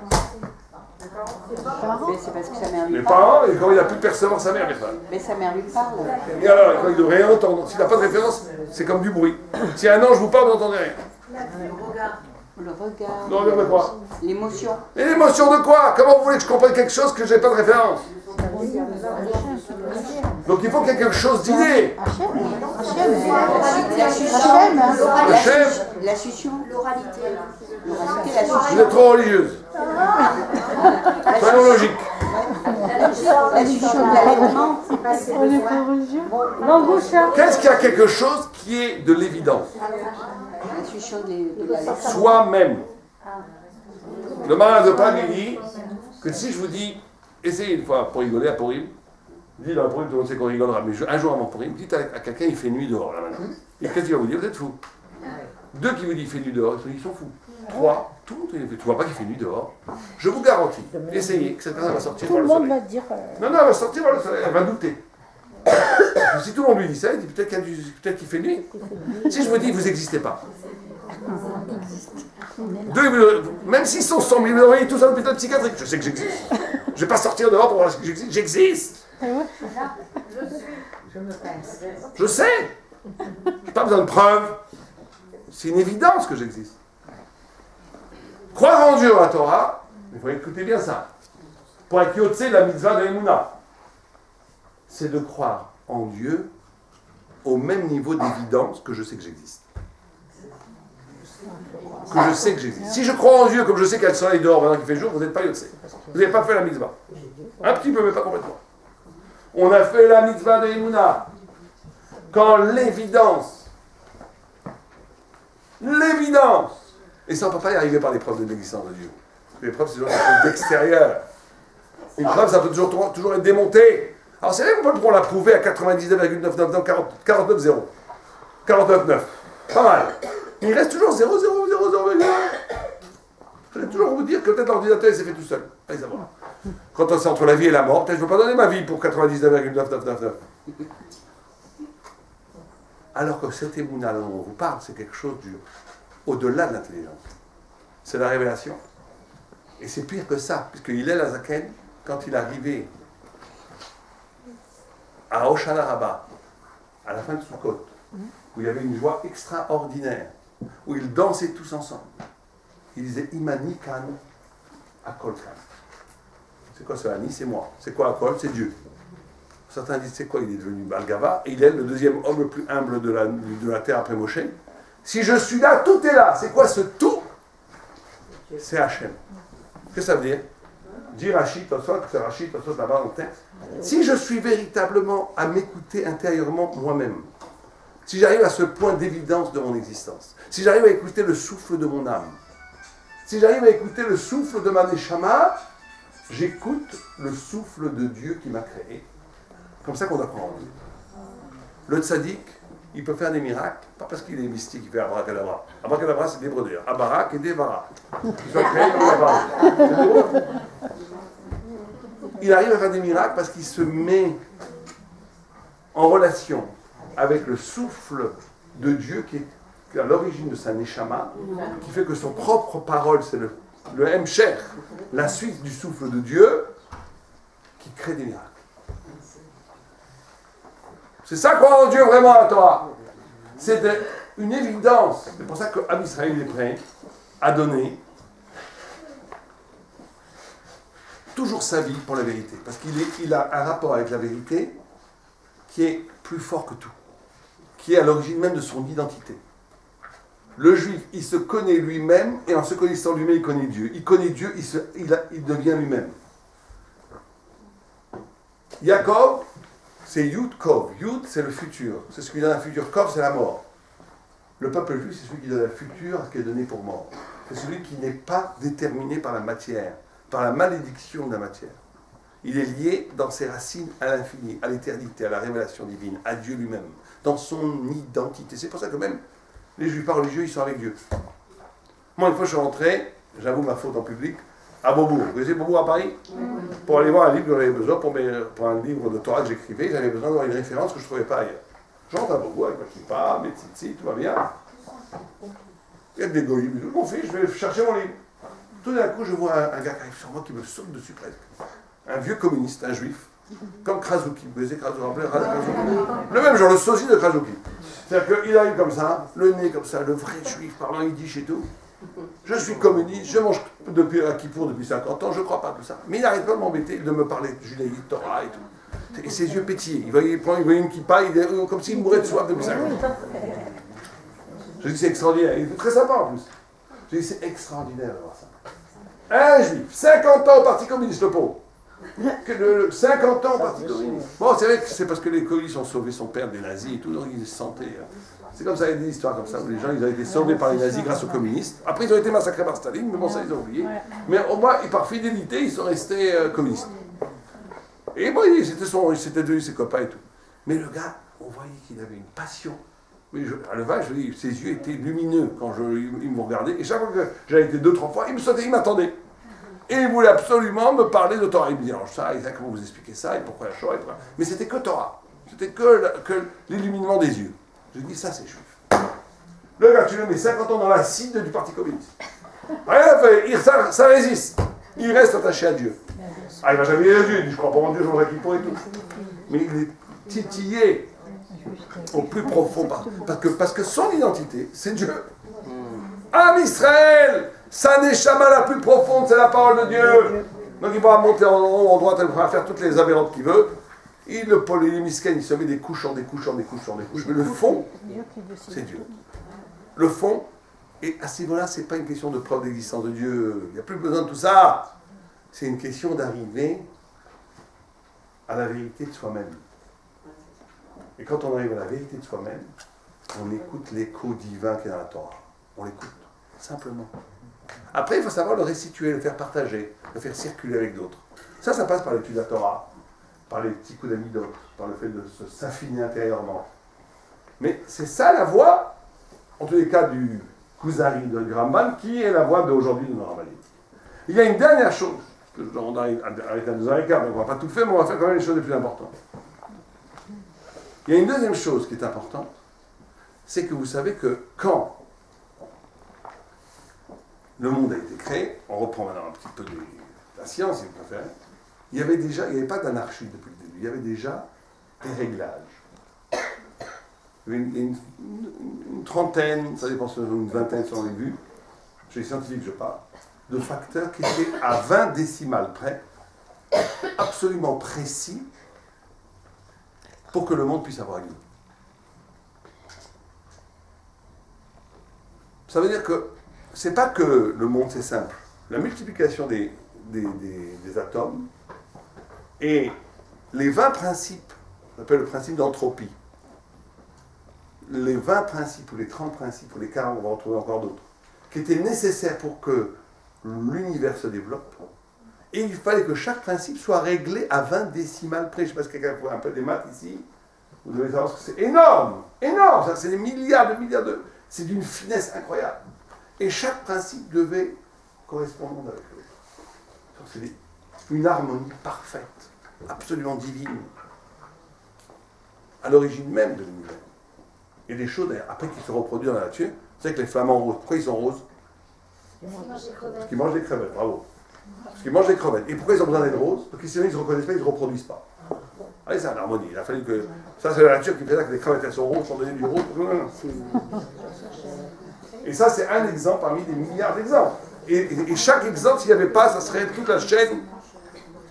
[SPEAKER 3] Mais c'est parce que sa mère lui
[SPEAKER 1] Les
[SPEAKER 3] parle.
[SPEAKER 1] parents, et quand il a pu percevoir sa mère, les femmes.
[SPEAKER 3] Mais sa mère lui parle.
[SPEAKER 1] Et alors, quand il ne veut rien entendre, s'il n'a pas de référence, c'est comme du bruit. Si un ange vous parle, vous n'entendez rien.
[SPEAKER 3] Le regard.
[SPEAKER 1] Non, regarde quoi?
[SPEAKER 3] L'émotion.
[SPEAKER 1] Et l'émotion de quoi? Comment vous voulez que je comprenne quelque chose que je n'ai pas de référence? Donc il faut qu'il y ait quelque chose d'inné.
[SPEAKER 3] La succion.
[SPEAKER 4] L'oralité.
[SPEAKER 3] L'oralité, la
[SPEAKER 1] Vous
[SPEAKER 3] succion.
[SPEAKER 1] êtes trop religieuse. Soyons logiques.
[SPEAKER 3] La succion de l'allaitement.
[SPEAKER 2] On est pas religieux.
[SPEAKER 3] L'embauche.
[SPEAKER 1] Qu'est-ce qu'il y a quelque chose qui est de l'évidence?
[SPEAKER 3] La succion de l'allaitement.
[SPEAKER 1] Soi-même. Le malin de Prague, il dit que si je vous dis, essayez une fois pour rigoler à Purim, dit dans le Purim, tout le monde sait qu'on rigolera, mais un jour avant Purim, dites à quelqu'un, il fait nuit dehors, là maintenant. Et qu'est-ce qu'il va vous dire? Vous êtes fou. Deux qui vous disent, il fait nuit dehors, ils sont fous. Trois, tout le monde, tu vois pas qu'il fait nuit dehors. Je vous garantis, essayez, que cette personne va sortir
[SPEAKER 2] Tout
[SPEAKER 1] voir
[SPEAKER 2] le
[SPEAKER 1] le
[SPEAKER 2] monde
[SPEAKER 1] soleil.
[SPEAKER 2] va dire.
[SPEAKER 1] Non, non, elle va sortir voir le soleil, elle va douter. Si tout le monde lui dit ça, il dit peut-être qu'il fait nuit. Si je vous dis, vous n'existez pas. Deux, même s'ils sont 100 000, vous envoyez tous à l'hôpital psychiatrique. Je sais que j'existe. Je ne vais pas sortir dehors pour voir que j'existe. J'existe. Je sais. Je n'ai pas besoin de preuves. C'est une évidence que j'existe. Croire en Dieu, à la Torah, il faut écouter bien ça. Pour être yotse la mitzvah de Emouna, c'est de croire en Dieu au même niveau d'évidence que je sais que j'existe. Que je sais que j'existe. Si je crois en Dieu comme je sais qu'il y a le soleil dehors maintenant qu'il fait jour, vous n'êtes pas yotse. Vous n'avez pas fait la mitzvah. Un petit peu, mais pas complètement. On a fait la mitzvah de Emouna quand l'évidence, et ça on ne peut pas y arriver par les preuves de l'existence de Dieu. Les preuves, c'est toujours quelque chose d'extérieur. Une preuve, ça peut toujours être démonté. Alors c'est vrai qu'on peut la prouver à 99,999, 49,0. 49,9. Pas mal. Mais il reste toujours 0,0,0,0,0. Je vais toujours vous dire que peut-être l'ordinateur s'est fait tout seul. Allez savoir. Quand c'est entre la vie et la mort, peut-être je ne veux pas donner ma vie pour 99,9999. Alors que cet émouna dont on vous parle, c'est quelque chose au-delà de l'intelligence. C'est la révélation. Et c'est pire que ça, puisque Hillel Azaken, quand il est arrivé à Hoshana Rabbah, à la fin de Sukkot, où il y avait une joie extraordinaire, où ils dansaient tous ensemble, il disait Imani Kan Akol Kan. C'est quoi ce Ani? C'est moi. C'est quoi Akol? C'est Dieu. Certains disent c'est quoi? Il est devenu Balgava, et il est le deuxième homme le plus humble de la terre après Moshe. Si je suis là, tout est là. C'est quoi ce tout? C'est Hachem. Qu'est-ce que ça veut dire? Dire Rachid, c'est Rachid, là-bas dans le texte. Si je suis véritablement à m'écouter intérieurement moi-même, si j'arrive à ce point d'évidence de mon existence, si j'arrive à écouter le souffle de mon âme, si j'arrive à écouter le souffle de ma neshama, j'écoute le souffle de Dieu qui m'a créé. Comme ça qu'on apprend en Dieu. Le tzaddik, il peut faire des miracles, pas parce qu'il est mystique, il fait abracadabra. Abracadabra, c'est l'hébreu d'ailleurs. Abarak et Devara. Ils sont créés comme Abarak. Il arrive à faire des miracles parce qu'il se met en relation avec le souffle de Dieu qui est à l'origine de sa neshama, qui fait que son propre parole, c'est le hemsher, la suite du souffle de Dieu, qui crée des miracles. C'est ça croire en Dieu vraiment à toi. C'était une évidence. C'est pour ça qu'Am Israël est prêt à donner toujours sa vie pour la vérité. Parce qu'il a un rapport avec la vérité qui est plus fort que tout. Qui est à l'origine même de son identité. Le juif, il se connaît lui-même, et en se connaissant lui-même, il connaît Dieu. Il connaît Dieu, il devient lui-même. Yaakov, c'est Yud Kov. Yud, c'est le futur. C'est ce qui donne un futur. Kov, c'est la mort. Le peuple juif, c'est celui qui donne un futur qui est donné pour mort. C'est celui qui n'est pas déterminé par la matière, par la malédiction de la matière. Il est lié dans ses racines à l'infini, à l'éternité, à la révélation divine, à Dieu lui-même, dans son identité. C'est pour ça que même les juifs pas religieux, ils sont avec Dieu. Moi, une fois, je suis rentré, j'avoue ma faute en public, à Beaubourg. Vous connaissez Beaubourg à Paris? Pour aller voir un livre que j'avais besoin, pour un livre de Torah que j'écrivais, j'avais besoin d'avoir une référence que je ne trouvais pas ailleurs. J'entre à Beaubourg avec ma kippa, mes tzitzit, tout va bien. Il y a des goïms, je m'en fiche, je vais chercher mon livre. Tout d'un coup, je vois un gars qui arrive sur moi qui me saute dessus presque. Un vieux communiste, un juif, comme Krasouki. Vous connaissez Krasouki? Le même genre, le sosie de Krasouki. C'est-à-dire qu'il arrive comme ça, le nez comme ça, le vrai juif parlant yiddish et tout. Je suis communiste, je mange depuis à Kippour depuis 50 ans, je ne crois pas tout ça. Mais il n'arrête pas de m'embêter, de me parler de judaïsme, de Torah et tout. Et ses yeux pétillaient. Il voyait une kippa, comme s'il mourait de soif depuis 50 ans. Je dis c'est extraordinaire. Il est très sympa en plus. Je dis c'est extraordinaire de voir ça. Un juif, 50 ans au Parti communiste, le pauvre. 50 ans au Parti communiste. Bon, c'est vrai que c'est parce que les communistes ont sauvé son père des nazis et tout, donc il se sentait. C'est comme ça, il y a des histoires comme ça, où les gens ils ont été sauvés par les nazis grâce aux communistes. Après, ils ont été massacrés par Staline, mais bon, ça, ils ont oublié. Mais au moins, par fidélité, ils sont restés communistes. Et bon, c'était devenu ses copains et tout. Mais le gars, on voyait qu'il avait une passion. Mais à le vache, je dis, ses yeux étaient lumineux quand il me regardait. Et chaque fois que j'avais été 2-3 fois, il me sautait, il m'attendait. Et il voulait absolument me parler de Torah. Il me disait, alors ça, comment vous expliquez ça, et pourquoi la Shoah, et pourquoi... Mais c'était que Torah. C'était que l'illuminement des yeux. Je dis, ça c'est juif. Le gars, tu le mets 50 ans dans l'acide du Parti communiste. Rien fait, ça résiste. Il reste attaché à Dieu. Ah, il va jamais dire Dieu, il dit, je crois pas en Dieu, je mange un kippour et tout. Mais il est titillé au plus profond, parce que son identité, c'est Dieu. Am Israël, sa neshama la plus profonde, c'est la parole de Dieu. Donc il pourra monter en haut, en droite, il pourra faire toutes les aberrantes qu'il veut. Le polémisken, il se met des couches, des couches, des couches, des couches. Mais le fond, c'est Dieu. Le fond, et à ce niveau-là, ce n'est pas une question de preuve d'existence de Dieu. Il n'y a plus besoin de tout ça. C'est une question d'arriver à la vérité de soi-même. Et quand on arrive à la vérité de soi-même, on écoute l'écho divin qui est dans la Torah. On l'écoute, simplement. Après, il faut savoir le restituer, le faire partager, le faire circuler avec d'autres. Ça passe par l'étude de la Torah, par les petits coups d'amidot, par le fait de s'affiner intérieurement. Mais c'est ça la voie, en tous les cas du Kuzari de Ramban, qui est la voie d'aujourd'hui de nos Rambam. Il y a une dernière chose, que on arrive à 2h15, donc on ne va pas tout faire, mais on va faire quand même les choses les plus importantes. Il y a une deuxième chose qui est importante, c'est que vous savez que quand le monde a été créé, on reprend maintenant un petit peu la science, si vous préférez, il n'y avait pas d'anarchie depuis le début, il y avait déjà des réglages. Il y avait une trentaine, ça dépend une vingtaine selon les vues, chez les scientifiques je parle, de facteurs qui étaient à 20 décimales près, absolument précis, pour que le monde puisse avoir lieu. Ça veut dire que c'est pas que le monde c'est simple. La multiplication des atomes et les 20 principes, on appelle le principe d'entropie, les 20 principes ou les 30 principes ou les 40, on va en trouver encore d'autres, qui étaient nécessaires pour que l'univers se développe. Et il fallait que chaque principe soit réglé à 20 décimales près. Je ne sais pas si quelqu'un voit un peu des maths ici. Vous devez savoir que c'est énorme, énorme. C'est des milliards de... C'est d'une finesse incroyable. Et chaque principe devait correspondre avec l'autre. C'est une harmonie parfaite, absolument divine, à l'origine même de l'univers. Et des choses, après, qui se reproduisent dans la nature. Vous savez que les flamants roses, pourquoi ils sont roses? Parce qu'ils mangent des crevettes, bravo. Parce qu'ils mangent des crevettes. Et pourquoi ils ont besoin d'être roses? Parce que sinon ils ne se reconnaissent pas, ils ne se reproduisent pas. Allez, c'est l'harmonie. Il a fallu que. Ça, c'est la nature qui fait ça, que les crevettes elles sont rondes, sont données du rond. Et ça, c'est un exemple parmi des milliards d'exemples. Et chaque exemple, s'il n'y avait pas, ça serait toute la chaîne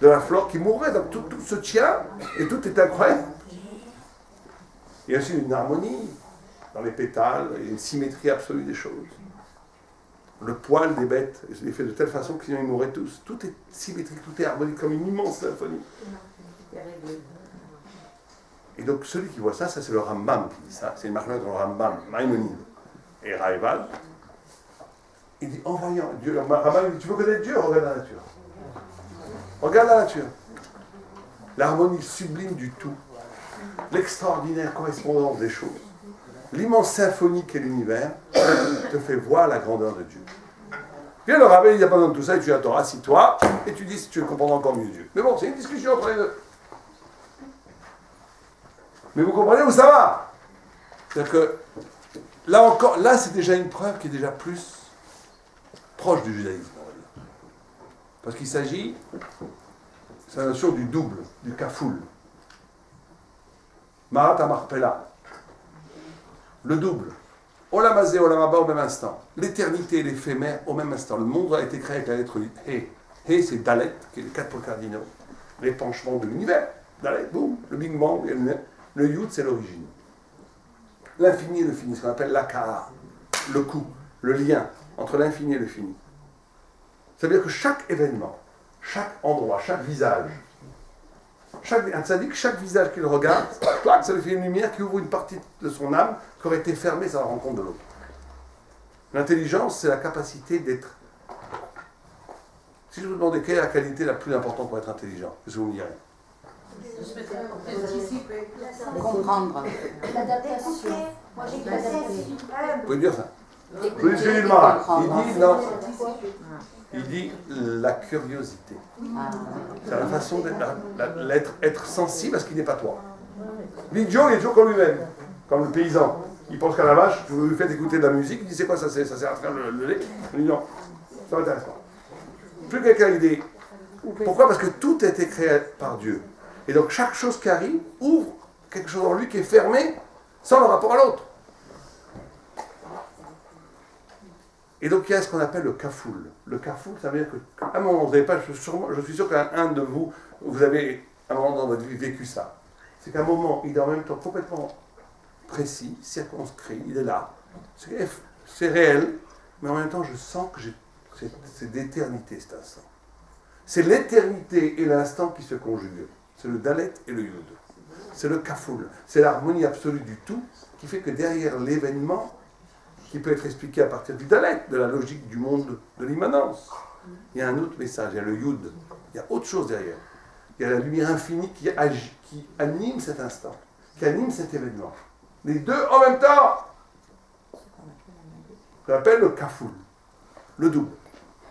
[SPEAKER 1] de la flore qui mourrait. Donc tout se tient et tout est incroyable. Il y a aussi une harmonie dans les pétales et une symétrie absolue des choses. Le poil des bêtes est fait de telle façon que sinon ils mourraient tous. Tout est symétrique, tout est harmonique comme une immense symphonie. Et donc celui qui voit ça, c'est le Rambam qui dit ça. C'est une marque dans le Rambam, Maïmonide et Raïvad. Il dit, en voyant Dieu, le Rambam dit, tu veux connaître Dieu, regarde la nature. Regarde la nature. L'harmonie sublime du tout. L'extraordinaire correspondance des choses. L'immense symphonie qu'est l'univers te fait voir la grandeur de Dieu. Bien, le rabbin, il n'y a pas besoin de tout ça, et tu attends, assis-toi, et tu dis si tu veux comprendre encore mieux Dieu. Mais bon, c'est une discussion entre les deux. Mais vous comprenez où ça va? C'est-à-dire que, là encore, là c'est déjà une preuve qui est déjà plus proche du judaïsme, on va dire. Parce qu'il s'agit, c'est la notion du double, du kafoul. Marat Amarpella. Le double. Olam Hazé, Olam Haba au même instant. L'éternité et l'éphémère au même instant. Le monde a été créé avec la lettre He. He, c'est Dalet, qui est les 4 pôles cardinaux. L'épanchement de l'univers. Dalet, boum, le Big Bang. Le Yud, c'est l'origine. L'infini et le fini, ce qu'on appelle l'Akara. Le coup, le lien entre l'infini et le fini. C'est-à-dire que chaque événement, chaque endroit, chaque visage, un tzaddik, chaque visage qu'il regarde, ça lui fait une lumière qui ouvre une partie de son âme qui aurait été fermée sans la rencontre de l'autre. L'intelligence, c'est la capacité d'être. Si je vous demandais quelle est la qualité la plus importante pour être intelligent, qu'est-ce que vous me direz?
[SPEAKER 3] Comprendre.
[SPEAKER 4] L'adaptation. Moi j'ai
[SPEAKER 1] Vous pouvez dire ça?
[SPEAKER 3] Il
[SPEAKER 1] dit non. Il dit la curiosité. C'est la façon d'être être sensible à ce qui n'est pas toi. L'idiot, il est toujours comme lui-même, comme le paysan. Il pense qu'à la vache, vous lui faites écouter de la musique, il dit c'est quoi ça sert à faire le lait? Il dit non, ça m'intéresse pas. Plus quelqu'un idée. Pourquoi? Parce que tout a été créé par Dieu. Et donc chaque chose qui arrive ouvre quelque chose en lui qui est fermé sans le rapport à l'autre. Et donc il y a ce qu'on appelle le kafoul. Le kafoul, ça veut dire qu'à un moment, vous n'avez pas, je suis sûr qu'un de vous, vous avez à un moment dans votre vie vécu ça. C'est qu'à un moment, il est en même temps complètement précis, circonscrit, il est là. C'est réel, mais en même temps, je sens que c'est d'éternité cet instant. C'est l'éternité et l'instant qui se conjuguent. C'est le dalet et le yud. C'est le kafoul. C'est l'harmonie absolue du tout qui fait que derrière l'événement, qui peut être expliqué à partir du dalet, de la logique du monde de l'immanence, il y a un autre message, il y a le yud. Il y a autre chose derrière. Il y a la lumière infinie qui anime cet instant, qui anime cet événement. Les deux en même temps. On appelle le kafoul, le double.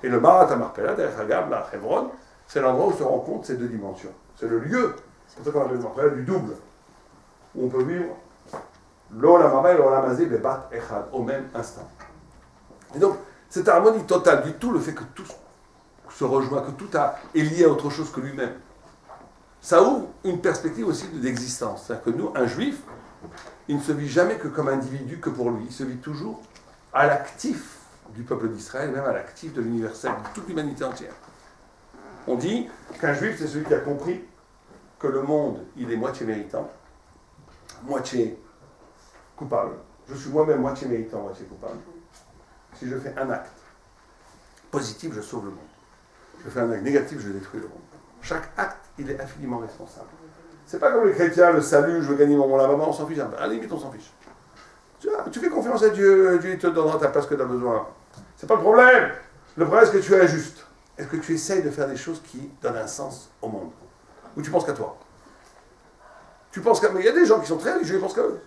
[SPEAKER 1] Et le Marat Amarpella, derrière Hagab, la Hebron, c'est l'endroit où se rencontrent ces deux dimensions. C'est le lieu, c'est pour ça qu'on appelle le Marpella du double, où on peut vivre l'Olam Haba et l'Olam Hazé bebat echad, au même instant. Et donc, cette harmonie totale du tout, le fait que tout se rejoint, que tout est lié à autre chose que lui-même, ça ouvre une perspective aussi d'existence. C'est-à-dire que nous, un juif, il ne se vit jamais que comme individu, que pour lui. Il se vit toujours à l'actif du peuple d'Israël, même à l'actif de l'universel, de toute l'humanité entière. On dit qu'un juif, c'est celui qui a compris que le monde, il est moitié méritant, moitié coupable. Je suis moi-même moitié méritant, moitié coupable. Si je fais un acte positif, je sauve le monde. Je fais un acte négatif, je détruis le monde. Chaque acte, il est infiniment responsable. C'est pas comme les chrétiens, le salut, je veux gagner mon lavement, on s'en fiche. À la limite, on s'en fiche. Tu fais confiance à Dieu, Dieu te donnera ta place que tu as besoin. C'est pas le problème. Le problème, c'est que tu es injuste. Est-ce que tu essayes de faire des choses qui donnent un sens au monde? Ou tu penses qu'à toi? Tu penses qu'à... Mais il y a des gens qui sont très religieux, ils pensent qu'à eux.